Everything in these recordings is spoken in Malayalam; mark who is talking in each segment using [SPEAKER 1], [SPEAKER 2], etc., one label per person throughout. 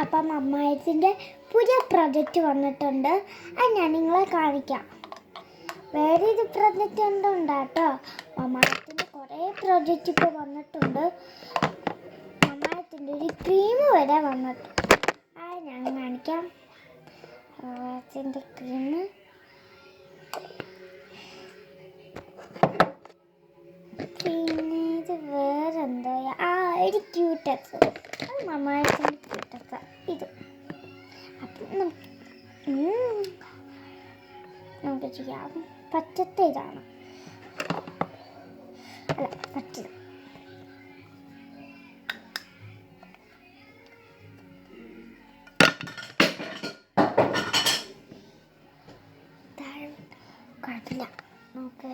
[SPEAKER 1] അപ്പം അമ്മായത്തിൻ്റെ പുതിയ പ്രൊജക്റ്റ് വന്നിട്ടുണ്ട്. അത് ഞാൻ നിങ്ങളെ കാണിക്കാം. വേറെ ഇത് പ്രൊജക്റ്റ് ഉണ്ടാട്ടോ. അമ്മായത്തിൻ്റെ കുറേ പ്രൊജക്റ്റ് ഇപ്പോൾ വന്നിട്ടുണ്ട്. അമ്മായത്തിൻ്റെ ഒരു ക്രീം വരെ വന്നിട്ടുണ്ട്. അത് ഞാൻ കാണിക്കാം. അമ്മായത്തിൻ്റെ ക്രീം പിന്നെ ഇത് വേറെന്തോ ഒരു ക്യൂട്ടസ്. അത് മമ്മായത്തിൻ്റെ ക്യൂട്ടസ് ഇത്. അപ്പം നമുക്ക് ചെയ്യാം. പച്ചത്തെ ഇതാണ്, അല്ല പച്ചത്. കുഴപ്പമില്ല, നമുക്ക്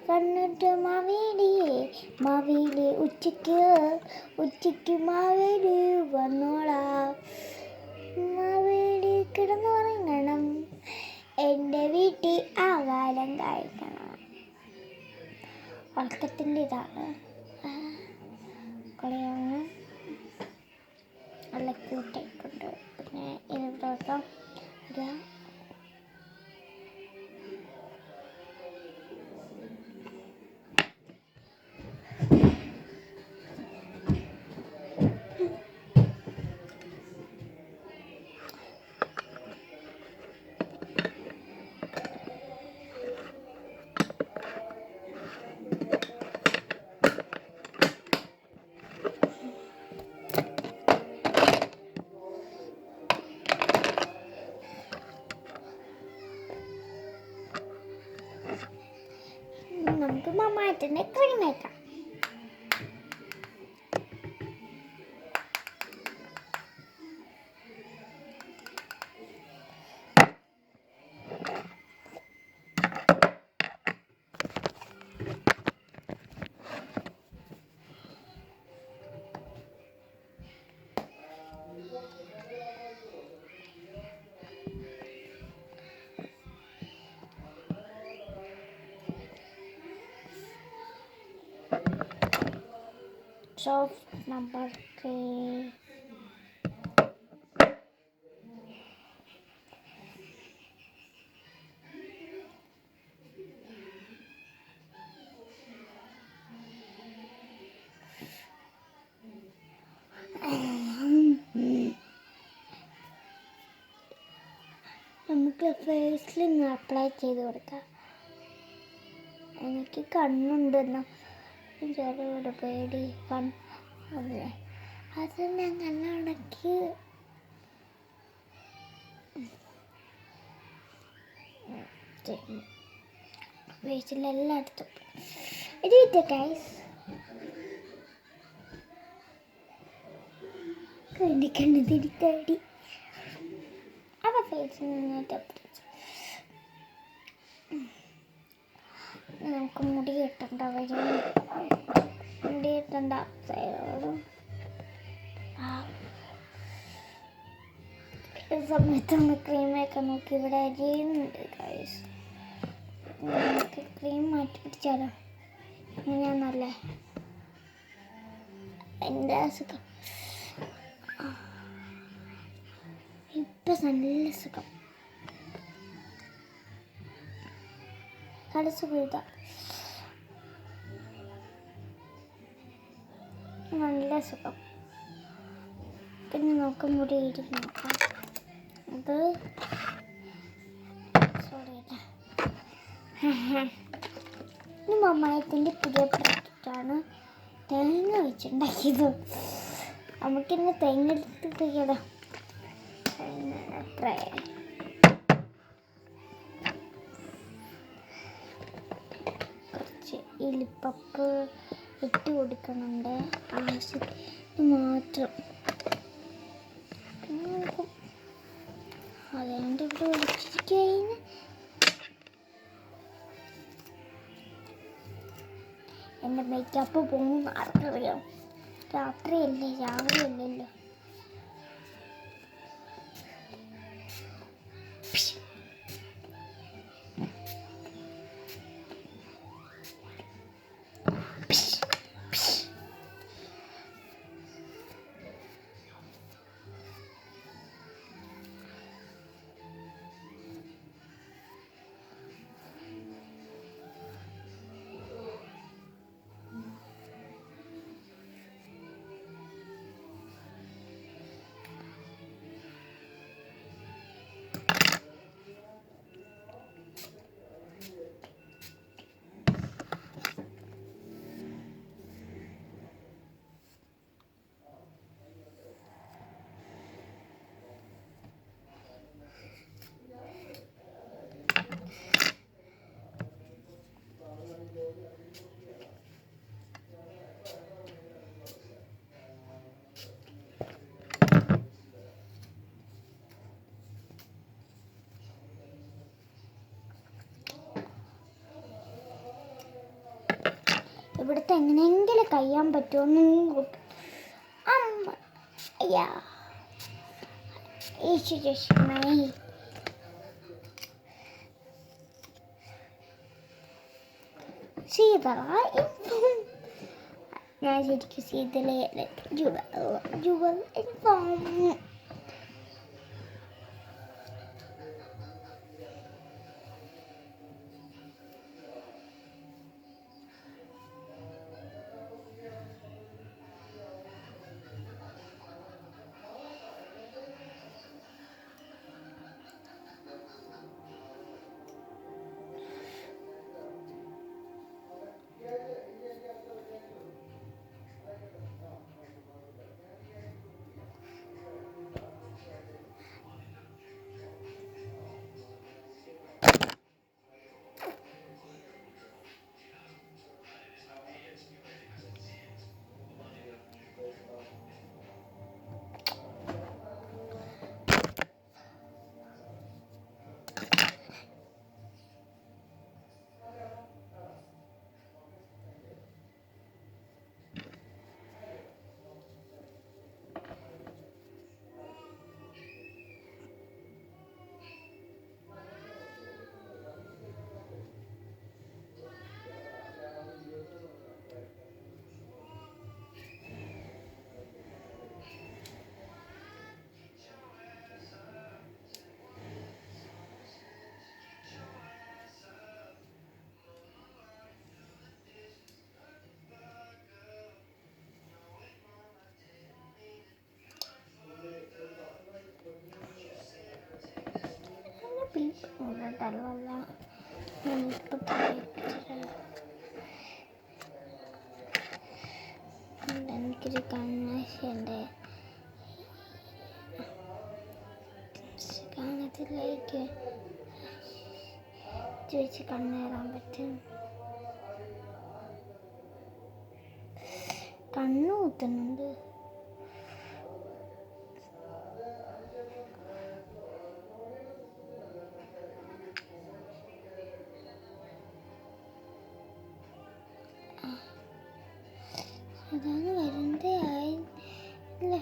[SPEAKER 1] കണ്ണിട്ട് മാവേലി ഉച്ചയ്ക്ക് മാവേലി വന്നോളാം. മാവേലി കിടന്നുറങ്ങണം, എൻ്റെ വീട്ടിൽ ആകാരം കഴിക്കണം. ഉറക്കത്തിൻ്റെ ഇതാണ്. കളിയാണ് നല്ല ക്യൂട്ടായിട്ടുണ്ട്. പിന്നെ ഇതിവിടെ നമുക്ക് മമ്മായത്തിൻ്റെ ക്രീം വയ്ക്കാം. Soft number 3. നമുക്ക് ഫേസിൽ അപ്ലൈ ചെയ്ത് കൊടുക്കാം. എനിക്ക് കണ്ണുണ്ടെന്നോ ചെറിയൊരു പേടി. അതെ, അത് ഞാൻ കണ്ണടക്കി ഫേസിലെല്ലായിടത്തും ഇത് ഗൈസ്. കണ്ണ് തിരിക്കടി. അപ്പം ഫേസിൽ നിന്നിട്ട് നമുക്ക് മുടി കെട്ടേണ്ട വരും. മുടി കെട്ടേണ്ട സമയത്തൊന്ന് ക്രീമൊക്കെ നോക്കി ഇവിടെ അരിയുന്നുണ്ട് ഗൈസ്. നമുക്ക് ക്രീം മാറ്റി പിടിച്ചാലോ? അങ്ങനെയാണല്ലേ എൻ്റെ അസുഖം. ഇപ്പം നല്ല സുഖം. സുഖം നല്ല സുഖം. പിന്നെ നമുക്ക് മുടി ഇരിക്കും നോക്കാം. അത് സോറി ഇത് മമ്മായത്തിൻ്റെ പുതിയ പ്രൊഡക്റ്റാണ്. തേങ്ങ വെച്ചുണ്ടാക്കിയത്. നമുക്കിന്ന് തേങ്ങ എടുത്തിട്ട് അത്ര കുറച്ച് ഇലിപ്പപ്പ് ഇട്ട് കൊടുക്കുന്നുണ്ട് ആവശ്യത്തിന് മാത്രം. അതുകൊണ്ട് ഇവിടെ ഒഴിച്ചിരിക്കുകയാണ്. എൻ്റെ മേക്കപ്പ് പോകുന്ന ആർക്കറിയാം. രാത്രിയല്ലേ, രാവിലെ അല്ലല്ലോ. ഇവിടുത്തെ എങ്ങനെയെങ്കിലും കഴിയാൻ പറ്റുമോ? അമ്മ അയ്യാ ഈശ്വരമായി. സീതള ഞാൻ ശരിക്കും സീതളയല്ല, ജുവൽ ഇൻഫോം. എനിക്കൊരു കണ്ണാശയുണ്ട്, കാണത്തിലേക്ക് ചോദിച്ച് കണ്ണേറാൻ പറ്റും. കണ്ണു കുത്തുന്നുണ്ട്. അതാണ് വരണ്ടേ ആയില്ല.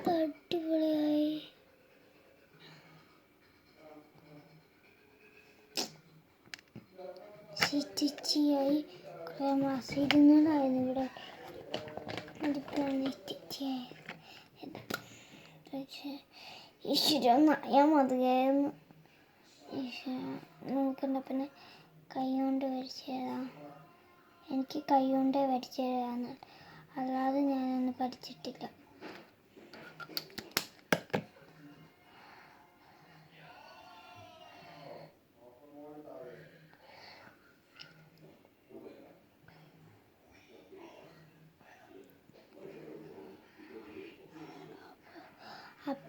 [SPEAKER 1] അടിപൊളിയായി. സ്റ്റിച്ചിയായി. കുറേ മാസം ഇരുന്നതായിരുന്നു ഇവിടെ. അതിപ്പോഴാണ് സ്റ്റിച്ചിയായി. ഈശ്വര നയാൻ മതിയായിരുന്നു. ഈശ്വര നോക്കണ്ട. പിന്നെ കൈ കൊണ്ട് വരച്ചു തരാം. എനിക്ക് കൈ കൊണ്ടേ വരച്ചു തരാമെന്ന്, അല്ലാതെ ഞാനൊന്നും പഠിച്ചിട്ടില്ല.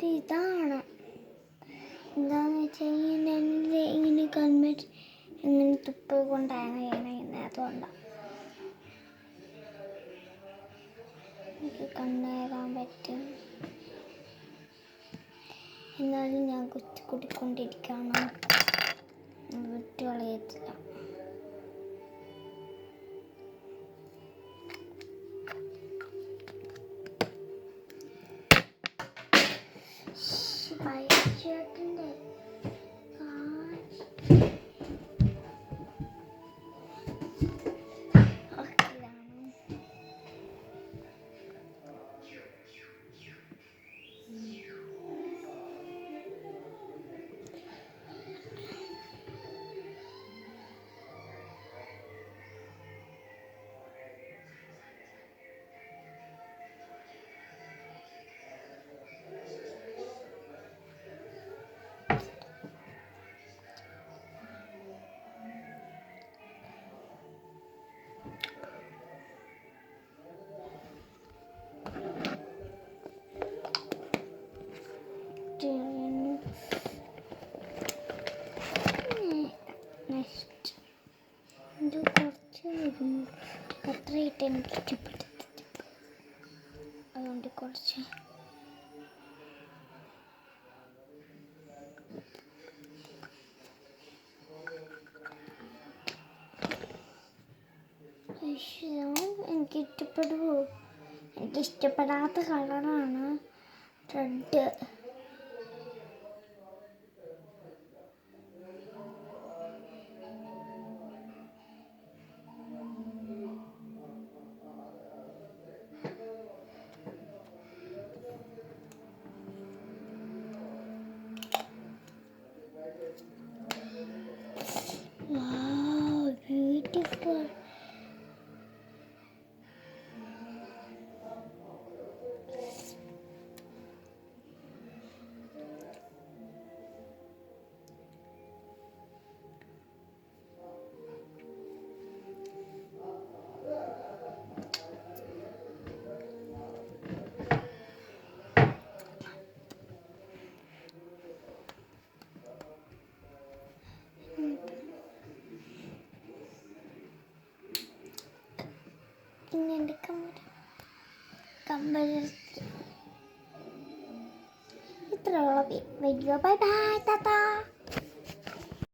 [SPEAKER 1] ഇതാണ് എന്താണെന്ന് വെച്ചാൽ ഇങ്ങനെ കൺവെർട്ട് ഇങ്ങനെ തുപ്പ കൊണ്ടാണ് ചെയ്യുന്നത്. അതുകൊണ്ടാണ് എനിക്ക് കണ്ണേറാൻ പറ്റും. എന്നാലും ഞാൻ കുത്തിക്കൊണ്ടിരിക്കുകയാണ്, വിട്ട് കളയത്തില്ല. ചേട്ടൻ്റെ നെക്സ്റ്റ് ഇത് കുറച്ച് അത്രയായിട്ട് എനിക്ക് ഇഷ്ടപ്പെടുത്തില്ല, അതുകൊണ്ട് കുറച്ച് എനിക്കിഷ്ടപ്പെടുമോ? എനിക്കിഷ്ടപ്പെടാത്ത കളറാണ് റെഡ്. ബ്യൂട്ടിഫുൾ. ഇനി എൻ്റെ കമ്പൽ ഇത്രയുള്ള വീഡിയോ. Bye bye, Tata.